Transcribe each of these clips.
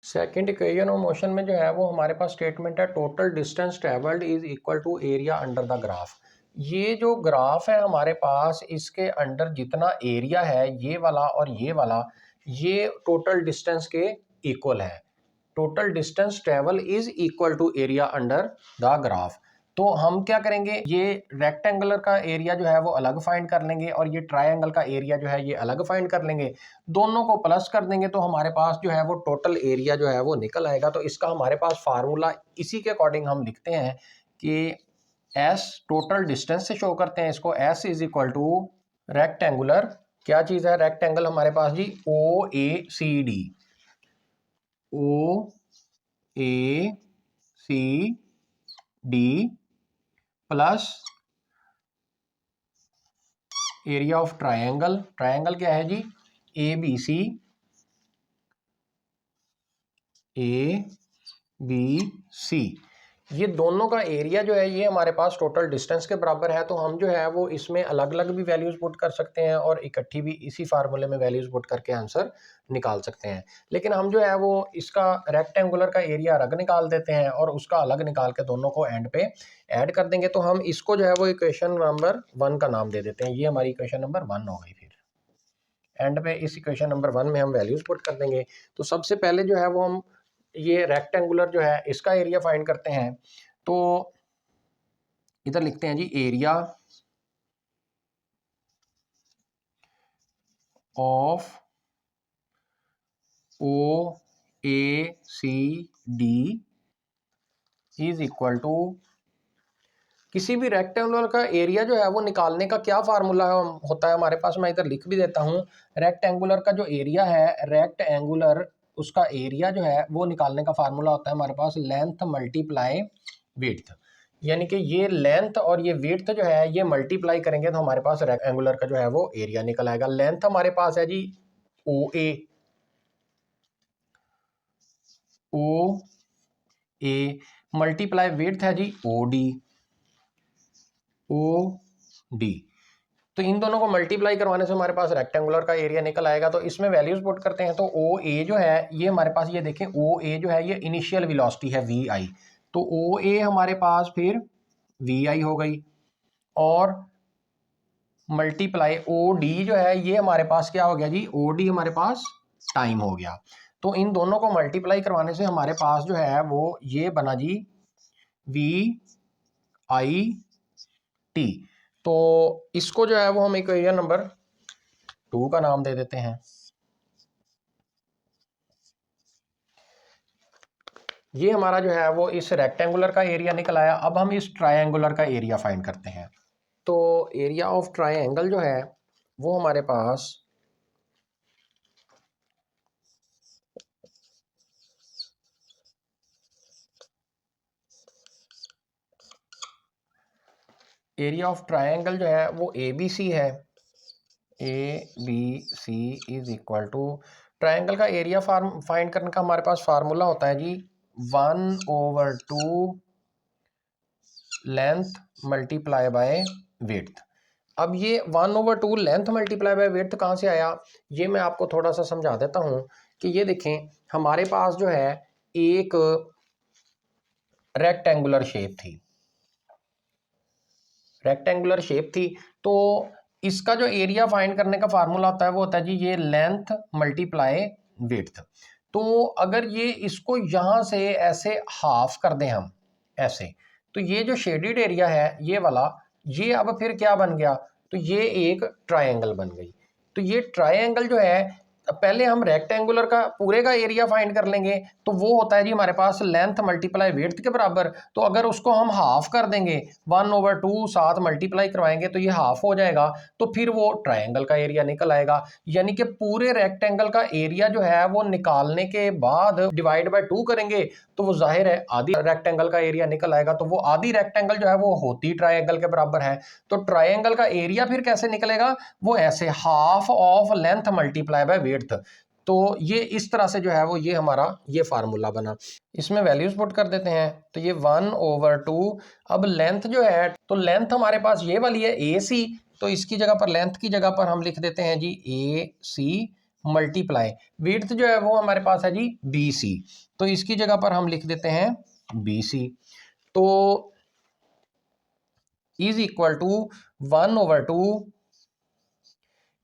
Second equation of motion में जो है वो हमारे पास स्टेटमेंट है total distance travelled is equal to area under the graph. ये जो ग्राफ है हमारे पास, इसके अंडर जितना एरिया है ये वाला और ये वाला, ये टोटल डिस्टेंस के इक्वल है। Total distance travel is equal to area under the graph. तो हम क्या करेंगे, ये रेक्टेंगुलर का एरिया जो है वो अलग फाइंड कर लेंगे और ये ट्रायंगल का एरिया जो है ये अलग फाइंड कर लेंगे। दोनों को प्लस कर देंगे तो हमारे पास जो है वो टोटल एरिया जो है वो निकल आएगा। तो इसका हमारे पास फार्मूला इसी के अकॉर्डिंग हम लिखते हैं कि एस टोटल डिस्टेंस से शो करते हैं इसको। S is equal to rectangular, क्या चीज़ है रेक्टेंगल हमारे पास जी, O A C D, O A C D plus area of triangle. Triangle क्या है जी, ए बी सी, ए बी सी। ये दोनों का एरिया जो है ये हमारे पास टोटल डिस्टेंस के बराबर है। तो हम जो है वो इसमें अलग अलग भी वैल्यूज पुट कर सकते हैं और इकट्ठी भी इसी फार्मूले में वैल्यूज पुट करके आंसर निकाल सकते हैं। लेकिन हम जो है वो इसका रेक्टेंगुलर का एरिया अलग निकाल देते हैं और उसका अलग निकाल के दोनों को एंड पे ऐड कर देंगे। तो हम इसको जो है वो इक्वेशन नंबर 1 का नाम दे देते हैं। ये हमारी इक्वेशन नंबर 1 हो गई। फिर एंड पे इस इक्वेशन नंबर 1 में हम वैल्यूज पुट कर देंगे। तो सबसे पहले जो है वो हम ये रेक्टेंगुलर जो है इसका एरिया फाइंड करते हैं। तो इधर लिखते हैं जी area of O A C D is equal to, किसी भी रेक्टेंगुलर का एरिया जो है वो निकालने का क्या फार्मूला होता है हमारे पास, मैं इधर लिख भी देता हूँ। रेक्टेंगुलर का जो एरिया है, रेक्टेंगुलर उसका एरिया जो है वो निकालने का फार्मूला होता है हमारे पास लेंथ मल्टीप्लाई विड्थ। यानी कि ये लेंथ और ये विड्थ जो है ये मल्टीप्लाई करेंगे तो हमारे पास रेक्टेंगुलर का जो है वो एरिया निकल आएगा। लेंथ हमारे पास है जी ओ ए मल्टीप्लाई विड्थ है जी ओ डी। तो इन दोनों को मल्टीप्लाई करवाने से हमारे पास रेक्टेंगुलर का एरिया निकल आएगा। तो इसमें वैल्यूज पुट करते हैं। तो ओ ए जो है ये हमारे पास, ये देखें ओ ए जो है ये इनिशियल वेलोसिटी है वी आई। तो ओ ए हमारे पास फिर वी आई हो गई और मल्टीप्लाई ओ डी जो है ये हमारे पास क्या हो गया जी, ओ डी हमारे पास टाइम हो गया। तो इन दोनों को मल्टीप्लाई करवाने से हमारे पास जो है वो ये बना जी वी आई टी। तो इसको जो है वो हम इक्वेशन नंबर 2 का नाम दे देते हैं। ये हमारा जो है वो इस रेक्टेंगुलर का एरिया निकल आया। अब हम इस ट्रायंगुलर का एरिया फाइंड करते हैं। तो एरिया ऑफ ट्रायंगल जो है वो हमारे पास एरिया ऑफ ट्रायंगल जो है वो ए बी सी है। A B C is equal to, triangle का एरिया फाइंड करने का हमारे पास फार्मूला होता है जी 1/2 लेंथ मल्टीप्लाई बाय विड्थ। अब ये 1/2 लेंथ मल्टीप्लाई बाय विड्थ कहाँ से आया, ये मैं आपको थोड़ा सा समझा देता हूँ। कि ये देखें हमारे पास जो है एक रेक्टेंगुलर शेप थी, रेक्टेंगुलर शेप थी। तो इसका जो एरिया फाइंड करने का फार्मूला होता है वो होता है जी ये लेंथ मल्टीप्लाई विड्थ। तो अगर ये इसको यहाँ से ऐसे हाफ कर दें हम ऐसे, तो ये जो शेडेड एरिया है ये वाला, ये अब फिर क्या बन गया, तो ये एक ट्रायंगल बन गई। तो ये ट्रायंगल जो है पहले हम रेक्टेंगुलर का पूरे का एरिया फाइंड कर लेंगे। तो वो होता है जी हमारे पास लेंथ मल्टीप्लाई विड्थ के बराबर। तो अगर उसको हम हाफ कर देंगे 1/2 साथ मल्टीप्लाई करवाएंगे तो ये हाफ हो जाएगा। तो फिर वो ट्रायंगल का एरिया निकल आएगा। यानी कि पूरे रेक्टेंगल का एरिया जो है वो निकालने के बाद डिवाइड बाय 2 करेंगे तो वो जाहिर है आधी रेक्टेंगल का एरिया निकल आएगा। तो वो आधी रेक्टेंगल जो है वो होती ट्रायंगल के बराबर है। तो ट्रायंगल का एरिया फिर कैसे निकलेगा, वो ऐसे half of length multiply by width. तो ये इस तरह से जो है वो ये हमारा ये फार्मूला बना। इसमें वैल्यूज पुट कर देते हैं। तो ये 1/2, अब लेंथ जो है, तो लेंथ हमारे पास ये वाली है ए सी। तो इसकी जगह पर लेंथ की जगह पर हम लिख देते हैं जी ए सी मल्टीप्लाई विड्थ जो है वो हमारे पास है जी BC, तो इसकी जगह पर हम लिख देते हैं BC, तो इज इक्वल टू 1/2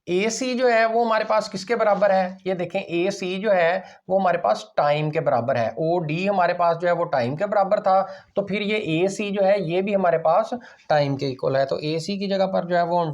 AC जो है वो हमारे पास किसके बराबर है, ये देखें AC जो है वो हमारे पास टाइम के बराबर है, OD हमारे पास जो है वो टाइम के बराबर था, तो फिर ये AC जो है ये भी हमारे पास टाइम के इक्वल है, तो AC की जगह पर जो है वो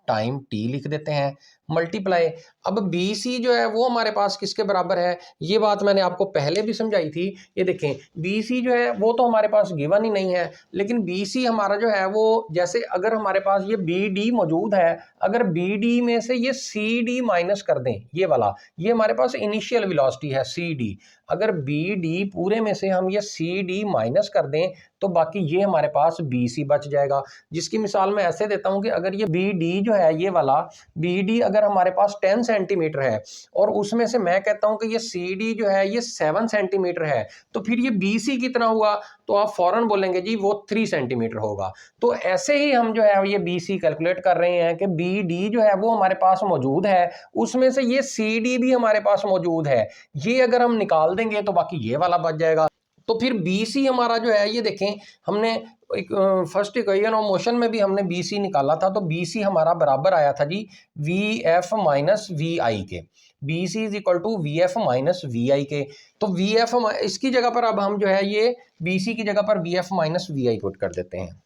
टाइम T लिख देते हैं मल्टीप्लाई। अब BC जो है वो हमारे पास किसके बराबर है, ये बात मैंने आपको पहले भी समझाई थी। ये देखें BC जो है वो तो हमारे पास गिवन ही नहीं है, लेकिन BC हमारा जो है वो, जैसे अगर हमारे पास ये BD मौजूद है, अगर BD में से ये CD माइनस कर दें, ये वाला, ये हमारे पास इनिशियल वेलोसिटी है CD, अगर BD पूरे में से हम ये CD माइनस कर दें तो बाकी ये हमारे पास BC बच जाएगा। जिसकी मिसाल मैं ऐसे देता हूं कि अगर ये BD जो है ये वाला BD अगर हमारे पास 10 सेंटीमीटर है और उसमें से मैं कहता हूं कि ये CD जो है ये 7 सेंटीमीटर है, तो फिर ये BC कितना हुआ, तो आप फौरन बोलेंगे जी वो 3 सेंटीमीटर होगा। तो ऐसे ही हम जो है ये BC कैलकुलेट कर रहे हैं कि BD जो है वो हमारे पास मौजूद है, उसमें से ये CD भी हमारे पास मौजूद है, ये अगर हम निकाल देंगे तो बाकी ये वाला बच जाएगा। तो फिर BC हमारा जो है ये देखें, हमने एक फर्स्ट इक्वेशन ऑफ मोशन में भी हमने BC निकाला था, तो BC हमारा बराबर आया था जी VF माइनस VI के, BC is equal to VF minus VI के, तो VF इसकी जगह पर अब हम जो है ये BC की जगह पर VF माइनस VI पुट कर देते हैं।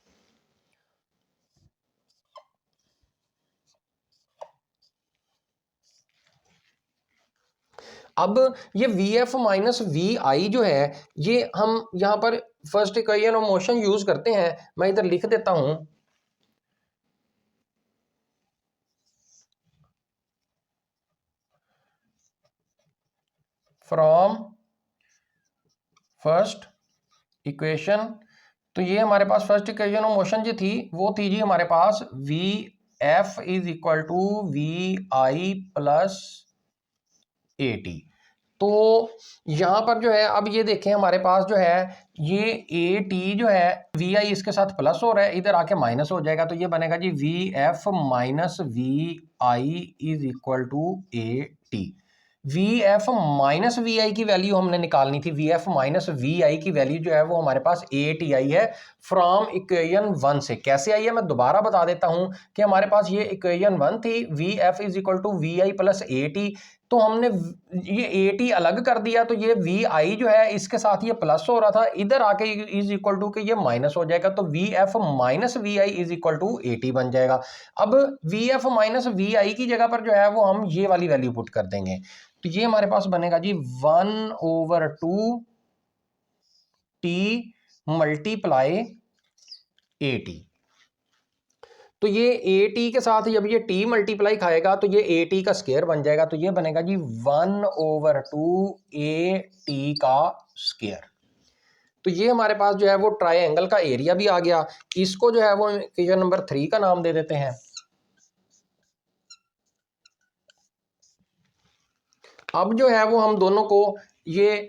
अब ये VF माइनस VI जो है ये हम यहाँ पर first equation of motion use करते हैं, मैं इधर लिख देता हूं फ्रॉम फर्स्ट इक्वेशन, तो ये हमारे पास फर्स्ट इक्वेशन ऑफ मोशन जो थी वो थी जी हमारे पास VF is equal to VI plus AT। तो यहां पर जो है अब ये देखें हमारे पास जो है ये AT जो है VI इसके साथ प्लस हो रहा है, इधर आके माइनस हो जाएगा, तो ये बनेगा जी VF minus VI is equal to AT। VF minus VI की वैल्यू हमने निकालनी थी, VF माइनस VI की वैल्यू जो है वो हमारे पास AT आई है फ्रॉम इक्वेशन 1 से। कैसे आई है मैं दोबारा बता देता हूं कि हमारे पास ये इक्वेशन 1 थी VF is equal to VI plus AT, तो हमने ये AT अलग कर दिया, तो ये VI जो है इसके साथ ये प्लस हो रहा था, इधर आके इज इक्वल टू के ये माइनस हो जाएगा, तो VF minus VI is equal to AT बन जाएगा। अब VF माइनस VI की जगह पर जो है वो हम ये वाली वैल्यू पुट कर देंगे, तो ये हमारे पास बनेगा जी 1/2 T मल्टीप्लाई AT। तो ये AT के साथ जब ये T मल्टीप्लाई खाएगा तो ये AT का स्क्वायर बन जाएगा, तो ये बनेगा जी 1/2 AT का स्क्वायर। तो ये हमारे पास जो है वो ट्रायंगल का एरिया भी आ गया, इसको जो है वो इक्वेशन नंबर 3 का नाम दे देते हैं। अब जो है वो हम दोनों को, ये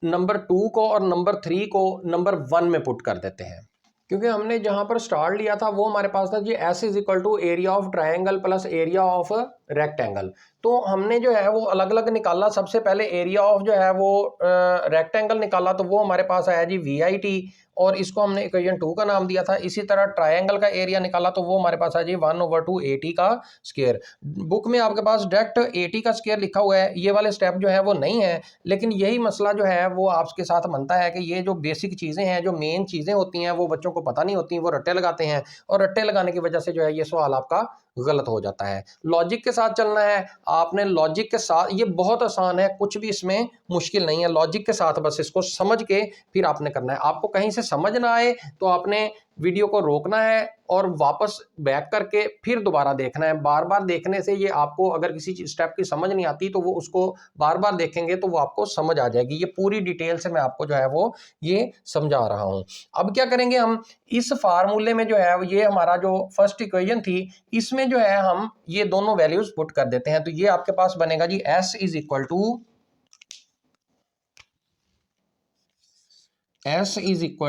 नंबर 2 को और नंबर 3 को नंबर 1 में पुट कर देते हैं, क्योंकि हमने जहां पर स्टार्ट लिया था वो हमारे पास था जी S is equal to area of triangle plus area of rectangle. तो हमने जो है वो अलग अलग निकाला, सबसे पहले एरिया ऑफ जो है वो रेक्टेंगल निकाला, तो वो हमारे पास आया जी VIT, और इसको हमने इक्वेशन 2 का नाम दिया था। इसी तरह ट्रायंगल का एरिया निकाला तो वो हमारे पास आया जी 1/2 AT का स्क्वायर। बुक में आपके पास डायरेक्ट AT का स्क्वायर लिखा हुआ है, ये वाले स्टेप जो है वो नहीं है, लेकिन यही मसला जो है वो आपके साथ बनता है कि ये जो बेसिक चीज़ें हैं, जो मेन चीज़ें होती हैं वो बच्चों को पता नहीं होती, वो रट्टे लगाते हैं, और रट्टे लगाने की वजह से जो है ये सवाल आपका गलत हो जाता है। लॉजिक के साथ चलना है आपने, लॉजिक के साथ, ये बहुत आसान है, कुछ भी इसमें मुश्किल नहीं है, लॉजिक के साथ बस इसको समझ के फिर आपने करना है। आपको कहीं से समझ ना आए तो आपने वीडियो को रोकना है और वापस बैक करके फिर दोबारा देखना है। बार बार देखने से ये आपको, अगर किसी स्टेप की समझ नहीं आती तो वो उसको बार बार देखेंगे तो वो आपको समझ आ जाएगी। ये पूरी डिटेल से मैं आपको जो है वो ये समझा रहा हूं। अब क्या करेंगे हम, इस फार्मूले में जो है ये हमारा जो फर्स्ट इक्वेशन थी इसमें जो है हम ये दोनों वैल्यूज पुट कर देते हैं, तो ये आपके पास बनेगा जी S is equal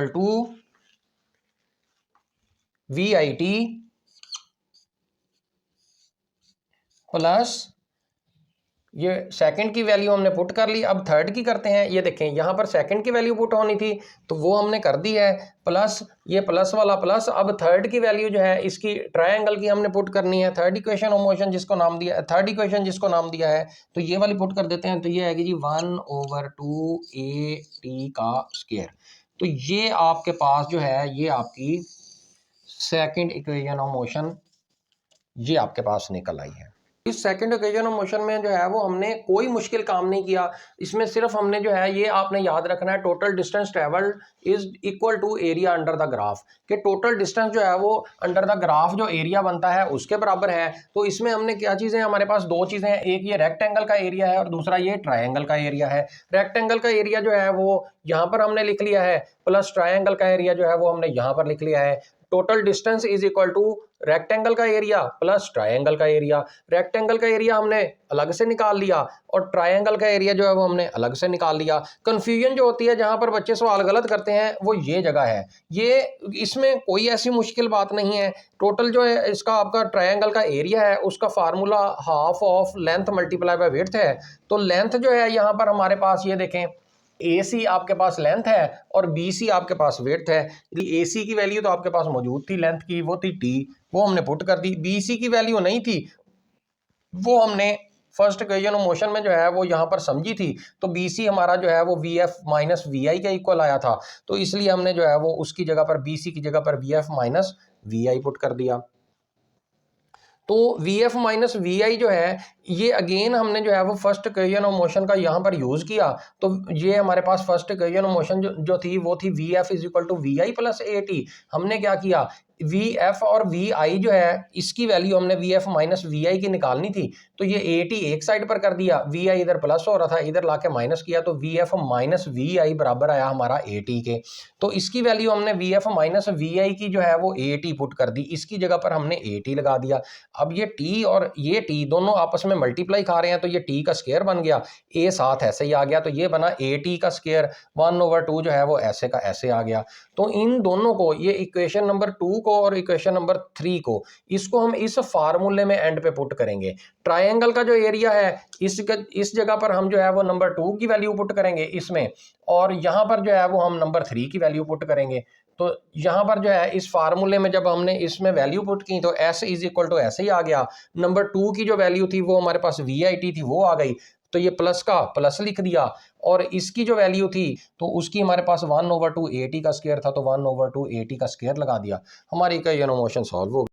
to VIT plus ये सेकंड की वैल्यू हमने पुट कर ली। अब थर्ड की करते हैं। ये देखें यहाँ पर सेकंड की वैल्यू पुट होनी थी तो वो हमने कर दी है, प्लस ये प्लस वाला प्लस। अब थर्ड की वैल्यू जो है इसकी ट्रायंगल की हमने पुट करनी है। थर्ड इक्वेशन ऑफ मोशन जिसको नाम दिया, थर्ड इक्वेशन जिसको नाम दिया है, तो ये वाली पुट कर देते हैं। तो ये आएगी जी 1/2 AT का स्क्वायर। तो ये आपके पास जो है ये आपकी सेकंड इक्वेशन ऑफ मोशन ये आपके पास निकल आई है। इस सेकंड इक्वेशन ऑफ मोशन में जो है वो हमने कोई मुश्किल काम नहीं किया। इसमें सिर्फ हमने जो है ये आपने याद रखना है, total distance travelled is equal to area under the graph, कि टोटल डिस्टेंस जो है वो अंडर द ग्राफ जो एरिया बनता है उसके बराबर है। तो इसमें हमने क्या चीज़ें, हमारे पास दो चीज़ें हैं, एक ये रेक्टेंगल का एरिया है और दूसरा ये ट्रायंगल का एरिया है। रेक्टेंगल का एरिया जो है वो यहाँ पर हमने लिख लिया है, प्लस ट्रायंगल का एरिया जो है वो हमने यहाँ पर लिख लिया है। Total distance is equal to rectangle का एरिया प्लस ट्रायंगल का एरिया। रेक्टेंगल का एरिया हमने अलग से निकाल लिया और ट्रायंगल का एरिया जो है वो हमने अलग से निकाल लिया। कंफ्यूजन जो होती है जहां पर बच्चे सवाल गलत करते हैं वो ये जगह है। ये इसमें कोई ऐसी मुश्किल बात नहीं है। टोटल जो है इसका आपका ट्रायंगल का एरिया है उसका formula half of length multiply by width है। तो लेंथ जो है यहाँ पर हमारे पास ये देखें, AC आपके पास लेंथ है और BC आपके पास विड्थ है। AC की वैल्यू तो आपके पास मौजूद थी लेंथ की, वो थी T, वो हमने पुट कर दी। BC की वैल्यू नहीं थी, वो हमने फर्स्ट इक्वेशन ऑफ मोशन में जो है वो यहाँ पर समझी थी। तो BC हमारा जो है वो VF माइनस VI के इक्वल आया था, तो इसलिए हमने जो है वो उसकी जगह पर BC की जगह पर VF माइनस VI पुट कर दिया। तो VF माइनस VI जो है ये अगेन हमने जो है वो फर्स्ट इक्वेशन ऑफ मोशन का यहाँ पर यूज किया। तो ये हमारे पास फर्स्ट इक्वेशन ऑफ मोशन जो थी वो थी VF is equal to VI plus AT। हमने क्या किया, VF और VI जो है इसकी वैल्यू हमने VF माइनस VI की निकालनी थी, तो ये AT एक साइड पर कर दिया, VI इधर प्लस हो रहा था इधर लाके माइनस किया, तो VF माइनस VI बराबर आया हमारा AT के। तो इसकी वैल्यू हमने VF माइनस VI की जो है वो AT पुट कर दी, इसकी जगह पर हमने AT लगा दिया। अब ये T और ये T दोनों आपस में मल्टीप्लाई खा रहे हैं तो ये T का स्क्वायर बन गया, A साथ ऐसे ही आ गया, तो ये बना AT का स्क्वायर 1/2 जो है वो ऐसे का ऐसे आ गया। तो इन दोनों को, ये इक्वेशन नंबर 2 को और इक्वेशन नंबर 3 को, इसको हम इस फार्मूले में एंड पे पुट करेंगे। ट्रायंगल का जो एरिया है इस जगह पर हम जो है वो नंबर 2 की वैल्यू पुट करेंगे इसमें, और यहाँ पर जो है वो हम नंबर 3 की वैल्यू पुट करेंगे। तो यहाँ पर जो है इस फार्मूले में जब हमने इसमें वैल्यू पुट की तो S इज इक्वल टू ऐसे ही आ गया। नंबर 2 की जो वैल्यू थी वो हमारे पास VIT थी वो आ गई, तो ये प्लस का प्लस लिख दिया, और इसकी जो वैल्यू थी तो उसकी हमारे पास 1/2 AT का स्क्वायर था, तो 1/2 AT का स्क्वायर लगा दिया, हमारी इक्वेशन ऑफ मोशन सॉल्व हो गई।